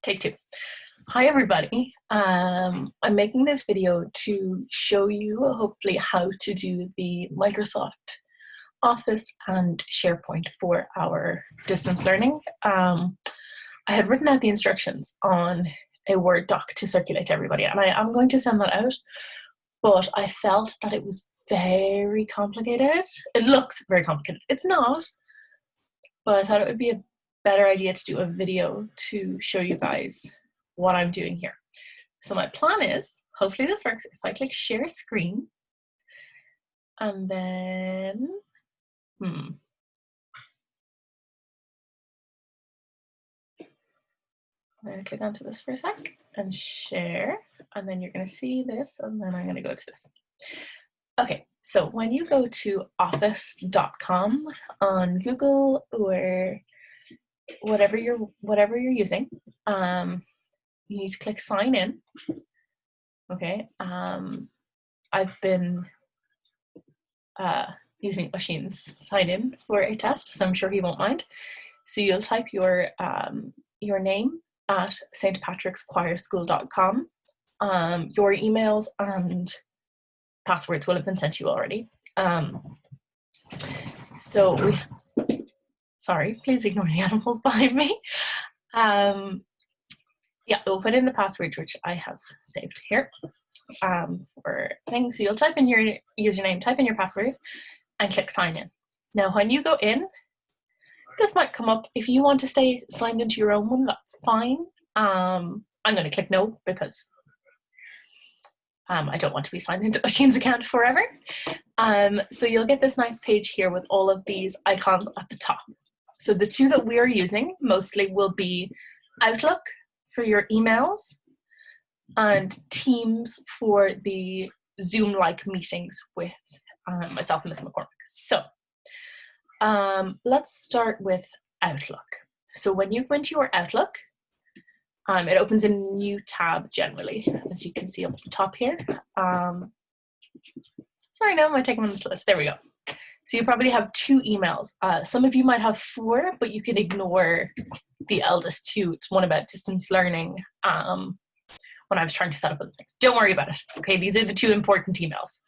Take two. Hi everybody. I'm making this video to show you hopefully how to do the Microsoft Office and SharePoint for our distance learning. I had written out the instructions on a Word doc to circulate to everybody, and I am going to send that out, but I felt that it was very complicated. It looks very complicated. It's not, but I thought it would be a better idea to do a video to show you guys what I'm doing here. So my plan is, hopefully this works, if I click share screen, and then, I'm going to click onto this for a sec and share, and then you're going to see this, and then I'm going to go to this. Okay, so when you go to office.com on Google or whatever you're using, you need to click sign in. Okay, I've been using Oisín's sign in for a test, so I'm sure he won't mind. So you'll type your name at stpatrickschoirschool.com. Your emails and passwords will have been sent to you already. Sorry, please ignore the animals behind me. Yeah, we'll put in the password, which I have saved here for things. So you'll type in your username, type in your password, and click sign in. Now, when you go in, this might come up. If you want to stay signed into your own one, that's fine. I'm going to click no because I don't want to be signed into Oisín's account forever. So you'll get this nice page here with all of these icons at the top. So the two that we're using mostly will be Outlook for your emails and Teams for the Zoom-like meetings with myself and Ms. McCormick. So let's start with Outlook. So when you go into your Outlook, it opens a new tab generally, as you can see up at the top here. Sorry, no, I'm taking one of the slides. There we go. So you probably have two emails. Some of you might have four, but you can ignore the eldest two. It's one about distance learning when I was trying to set up other things. Don't worry about it. Okay, these are the two important emails.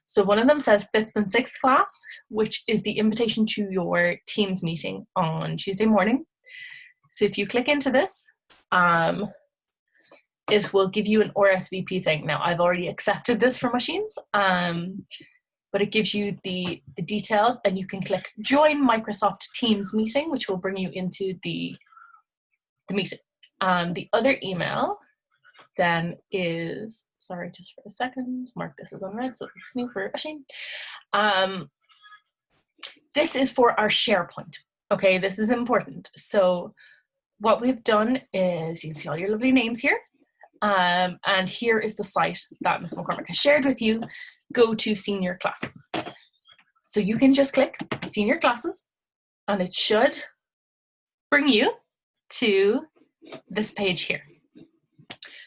So one of them says 5th and 6th class, which is the invitation to your Teams meeting on Tuesday morning. So if you click into this, it will give you an RSVP thing. Now, I've already accepted this from Oisín's, but it gives you the details, and you can click join Microsoft Teams meeting, which will bring you into the meeting. The other email then is, sorry, just for a second, mark this as unread so it's new for Oisín. This is for our SharePoint. Okay, this is important. So what we've done is, you can see all your lovely names here. And here is the site that Ms. McCormick has shared with you. Go to senior classes. So you can just click senior classes, and it should bring you to this page here.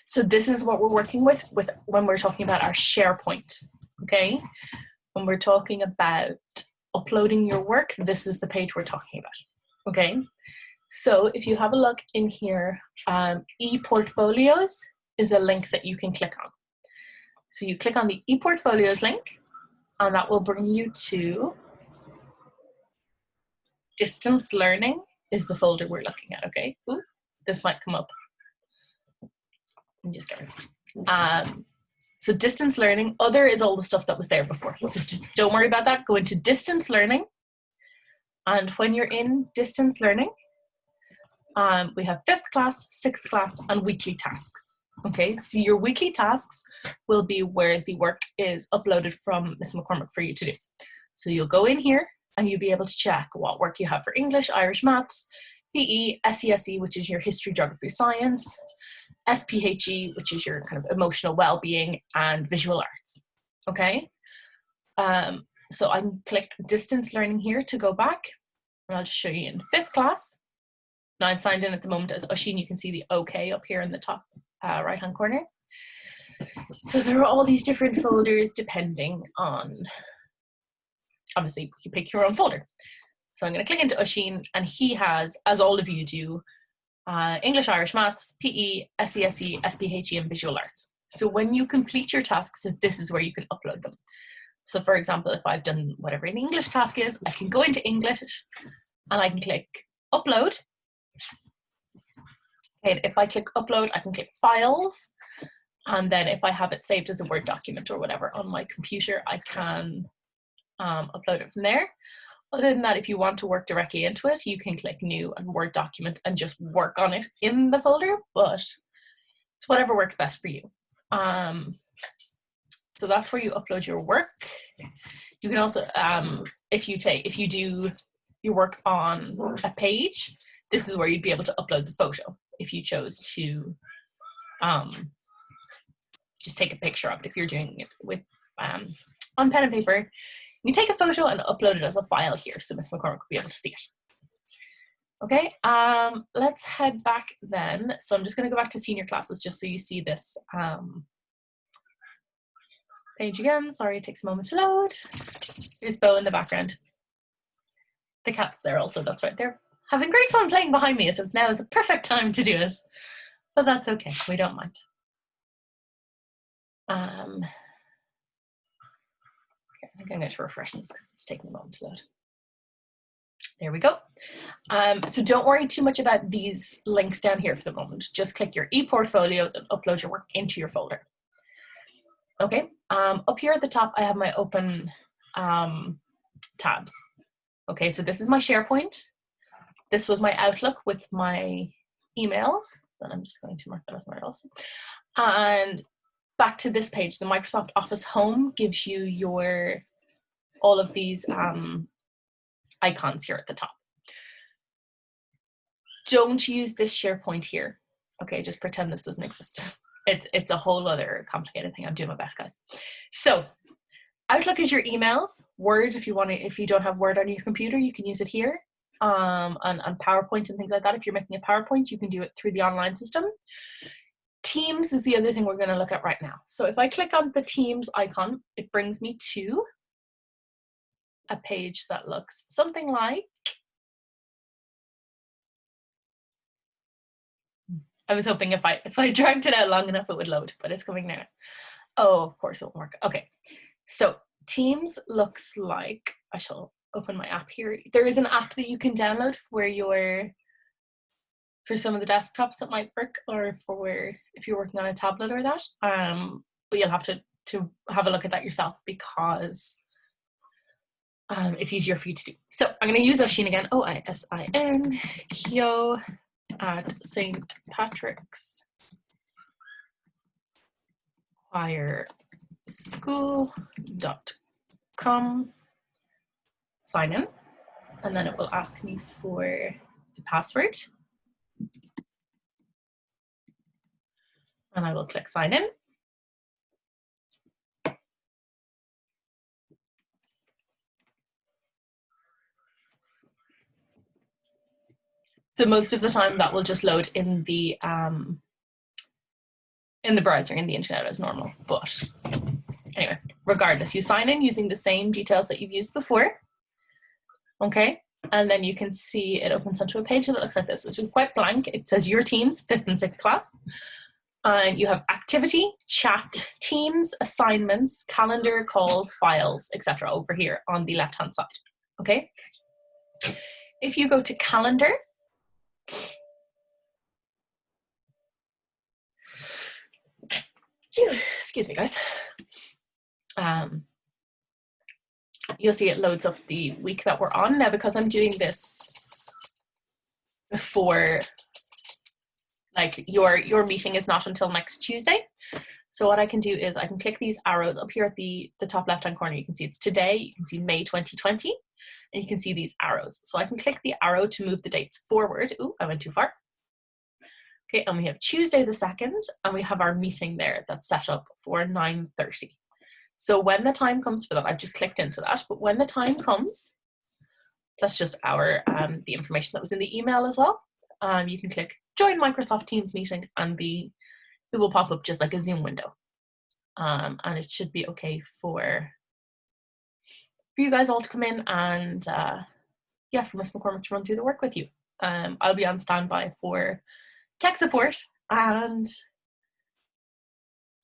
So this is what we're working with when we're talking about our SharePoint, okay? When we're talking about uploading your work, this is the page we're talking about, okay? So if you have a look in here, ePortfolios is a link that you can click on. So you click on the ePortfolios link, and that will bring you to distance learning is the folder we're looking at, okay? Ooh, this might come up. Just get rid of it. So distance learning, other is all the stuff that was there before. So just don't worry about that. Go into distance learning. And when you're in distance learning, we have 5th class, 6th class, and weekly tasks. Okay, so your weekly tasks will be where the work is uploaded from Ms. McCormick for you to do. So you'll go in here and you'll be able to check what work you have for English, Irish maths, PE, SESE, which is your history, geography, science, SPHE, which is your kind of emotional well-being, and visual arts. Okay, so I can click distance learning here to go back, and I'll just show you in 5th class. Now I'm signed in at the moment as Oisín. You can see the OK up here in the top right hand corner. So there are all these different folders depending on, obviously you pick your own folder. So I'm going to click into Oisín, and he has, as all of you do, English, Irish, Maths, PE, SESE, SPHE, and Visual Arts. So when you complete your tasks, this is where you can upload them. So for example, if I've done whatever an English task is, I can go into English and I can click upload. And if I click upload, I can click files. And then if I have it saved as a Word document or whatever on my computer, I can upload it from there. Other than that, if you want to work directly into it, you can click new and Word document and just work on it in the folder, but it's whatever works best for you. So that's where you upload your work. You can also, if you do your work on a page, this is where you'd be able to upload the photo if you chose to just take a picture of it. If you're doing it with on pen and paper, you take a photo and upload it as a file here, so Miss McCormick will be able to see it. Okay, let's head back then. So I'm just going to go back to senior classes just so you see this page again. Sorry, it takes a moment to load. There's Bo in the background. The cat's there also, that's right. They're having great fun playing behind me, so now is a perfect time to do it. But that's okay, we don't mind. Okay, I think I'm going to refresh this because it's taking a moment to load. There we go. So don't worry too much about these links down here for the moment. Just click your e-portfolios and upload your work into your folder. Okay, up here at the top, I have my open tabs. Okay, so this is my SharePoint. This was my Outlook with my emails. Then I'm just going to mark that as my also. And back to this page, the Microsoft Office Home gives you all of these icons here at the top. Don't use this SharePoint here. Okay, just pretend this doesn't exist. It's a whole other complicated thing. I'm doing my best, guys. So Outlook is your emails. Word, if you don't have Word on your computer, you can use it here. And PowerPoint and things like that. If you're making a PowerPoint, you can do it through the online system. Teams is the other thing we're going to look at right now. So if I click on the Teams icon, it brings me to a page that looks something like, I was hoping if I dragged it out long enough it would load, but it's coming now. Oh, of course it won't work. Okay, so Teams looks like, I shall open my app here. There is an app that you can download for some of the desktops that might work, or if you're working on a tablet or that. But you'll have to have a look at that yourself because it's easier for you to do. So I'm going to use Oisin again. OISIN Kyo at St. Patrick's Choir School.com. Sign in, and then it will ask me for the password. And I will click sign in. So most of the time that will just load in the browser, in the internet as normal. But anyway, regardless, you sign in using the same details that you've used before. Okay, and then you can see it opens onto a page that looks like this, which is quite blank. It says your teams, 5th and 6th class. And you have activity, chat, teams, assignments, calendar, calls, files, etc. over here on the left-hand side. Okay, if you go to calendar, excuse me, guys. You'll see it loads up the week that we're on. Now, because I'm doing this before, like your meeting is not until next Tuesday. So what I can do is I can click these arrows up here at the top left-hand corner. You can see it's today, you can see May 2020, and you can see these arrows. So I can click the arrow to move the dates forward. Ooh, I went too far. Okay, and we have Tuesday the 2nd, and we have our meeting there that's set up for 9:30. So when the time comes for that, I've just clicked into that, but when the time comes, that's just the information that was in the email as well. You can click join Microsoft Teams meeting, and it will pop up just like a Zoom window. And it should be okay for you guys all to come in and, yeah, for Miss McCormick to run through the work with you. I'll be on standby for tech support. And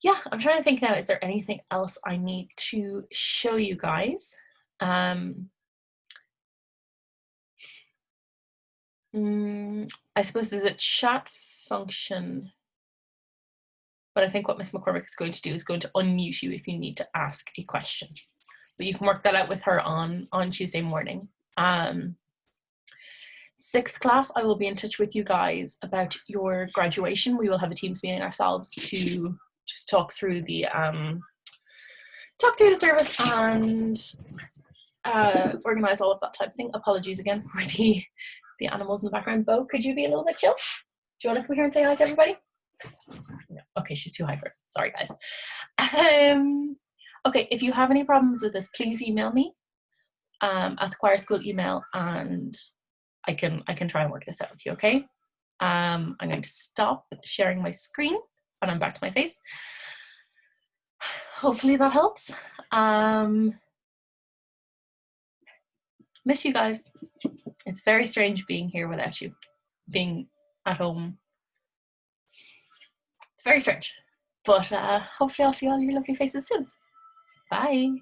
yeah, I'm trying to think now, is there anything else I need to show you guys? I suppose there's a chat function, but I think what Miss McCormick is going to do is going to unmute you if you need to ask a question. But you can work that out with her on Tuesday morning. 6th class, I will be in touch with you guys about your graduation. We will have a Teams meeting ourselves to just talk through the service and organize all of that type of thing. Apologies again for the animals in the background. Bo, could you be a little bit chill? Do you want to come here and say hi to everybody? No. Okay, she's too high for it. Sorry, guys. Okay, if you have any problems with this, please email me at the choir school email, and I can try and work this out with you. Okay. I'm going to stop sharing my screen, and I'm back to my face. Hopefully that helps. Miss you guys. It's very strange being here without you, being at home. It's very strange, but hopefully I'll see all your lovely faces soon. Bye.